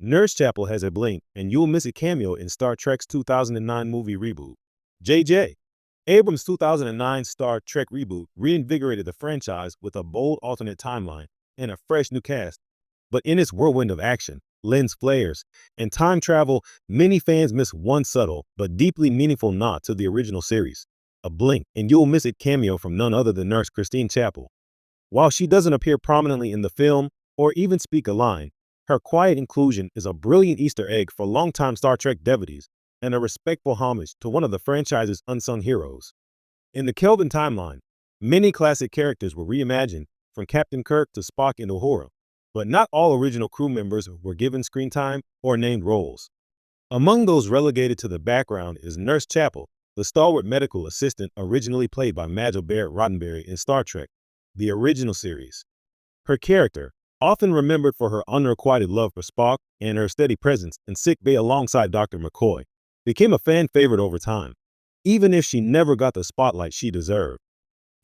Nurse Chapel has a blink, and you'll miss a cameo in Star Trek's 2009 movie reboot. J.J. Abrams' 2009 Star Trek reboot reinvigorated the franchise with a bold alternate timeline and a fresh new cast. But in its whirlwind of action, lens flares, and time travel, many fans miss one subtle but deeply meaningful nod to the original series. A blink, and you'll miss it cameo from none other than Nurse Christine Chapel. While she doesn't appear prominently in the film or even speak a line, her quiet inclusion is a brilliant Easter egg for longtime Star Trek devotees and a respectful homage to one of the franchise's unsung heroes. In the Kelvin timeline, many classic characters were reimagined, from Captain Kirk to Spock and Uhura, but not all original crew members were given screen time or named roles. Among those relegated to the background is Nurse Chapel, the stalwart medical assistant origininally played by Majel Barrett Roddenberry in Star Trek, the original series. Her character, often remembered for her unrequited love for Spock and her steady presence in sickbay alongside Dr. McCoy, became a fan favorite over time, even if she never got the spotlight she deserved.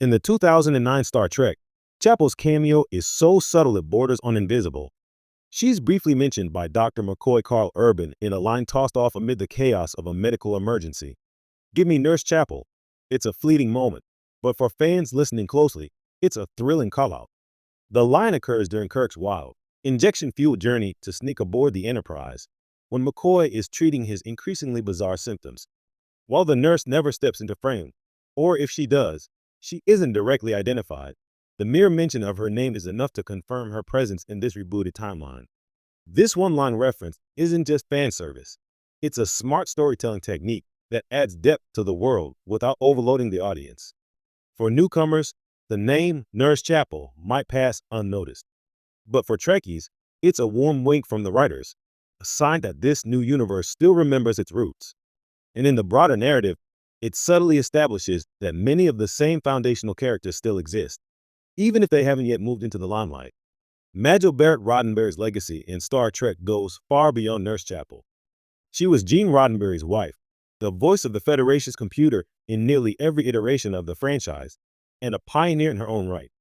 In the 2009 Star Trek, Chapel's cameo is so subtle it borders on invisible. She's briefly mentioned by Dr. McCoy Carl Urban in a line tossed off amid the chaos of a medical emergency. "Give me Nurse Chapel." It's a fleeting moment, but for fans listening closely, it's a thrilling call-out. The line occurs during Kirk's wild, injection-fueled journey to sneak aboard the Enterprise, when McCoy is treating his increasingly bizarre symptoms. While the nurse never steps into frame, or if she does, she isn't directly identified. The mere mention of her name is enough to confirm her presence in this rebooted timeline. This one-line reference isn't just fan service. It's a smart storytelling technique that adds depth to the world without overloading the audience. For newcomers, the name Nurse Chapel might pass unnoticed. But for Trekkies, it's a warm wink from the writers, a sign that this new universe still remembers its roots. And in the broader narrative, it subtly establishes that many of the same foundational characters still exist, even if they haven't yet moved into the limelight. Majel Barrett Roddenberry's legacy in Star Trek goes far beyond Nurse Chapel. She was Gene Roddenberry's wife, the voice of the Federation's computer in nearly every iteration of the franchise, and a pioneer in her own right.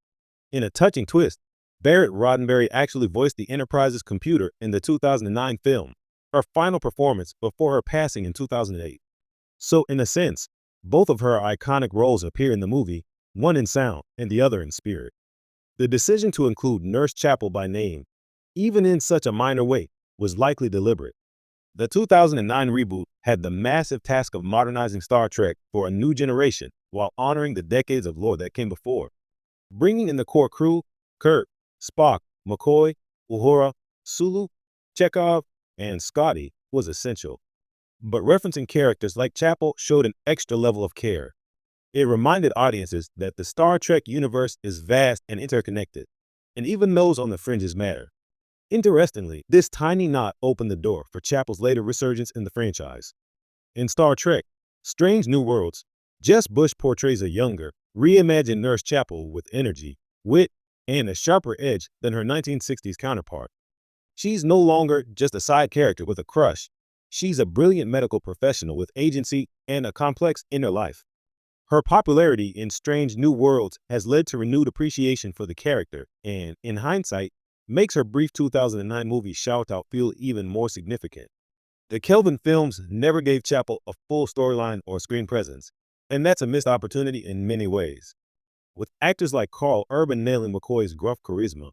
In a touching twist, Barrett Roddenberry actually voiced the Enterprise's computer in the 2009 film, her final performance before her passing in 2008. So in a sense, both of her iconic roles appear in the movie, one in sound and the other in spirit. The decision to include Nurse Chapel by name, even in such a minor way, was likely deliberate. The 2009 reboot had the massive task of modernizing Star Trek for a new generation while honoring the decades of lore that came before. Bringing in the core crew, Kirk, Spock, McCoy, Uhura, Sulu, Chekhov, and Scotty, was essential. But referencing characters like Chapel showed an extra level of care. It reminded audiences that the Star Trek universe is vast and interconnected, and even those on the fringes matter. Interestingly, this tiny nod opened the door for Chapel's later resurgence in the franchise. In Star Trek: Strange New Worlds, Jess Bush portrays a younger, reimagined Nurse Chapel with energy, wit, and a sharper edge than her 1960s counterpart. She's no longer just a side character with a crush. She's a brilliant medical professional with agency and a complex inner life. Her popularity in Strange New Worlds has led to renewed appreciation for the character and, in hindsight, makes her brief 2009 movie shout-out feel even more significant. The Kelvin films never gave Chapel a full storyline or screen presence, and that's a missed opportunity in many ways. With actors like Carl Urban nailing McCoy's gruff charisma,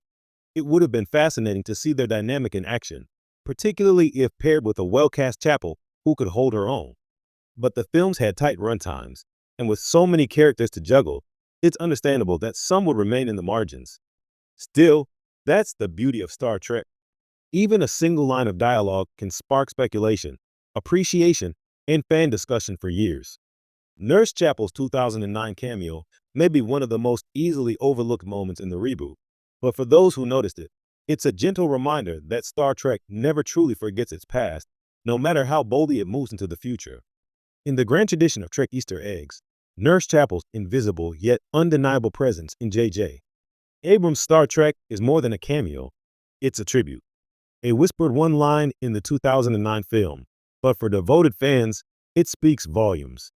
it would have been fascinating to see their dynamic in action, particularly if paired with a well-cast Chapel who could hold her own. But the films had tight runtimes, and with so many characters to juggle, it's understandable that some would remain in the margins. Still, that's the beauty of Star Trek. Even a single line of dialogue can spark speculation, appreciation, and fan discussion for years. Nurse Chapel's 2009 cameo may be one of the most easily overlooked moments in the reboot, but for those who noticed it, it's a gentle reminder that Star Trek never truly forgets its past, no matter how boldly it moves into the future. In the grand tradition of Trek Easter eggs, Nurse Chapel's invisible yet undeniable presence in J.J. Abrams' Star Trek is more than a cameo, it's a tribute. A whispered one line in the 2009 film, but for devoted fans, it speaks volumes.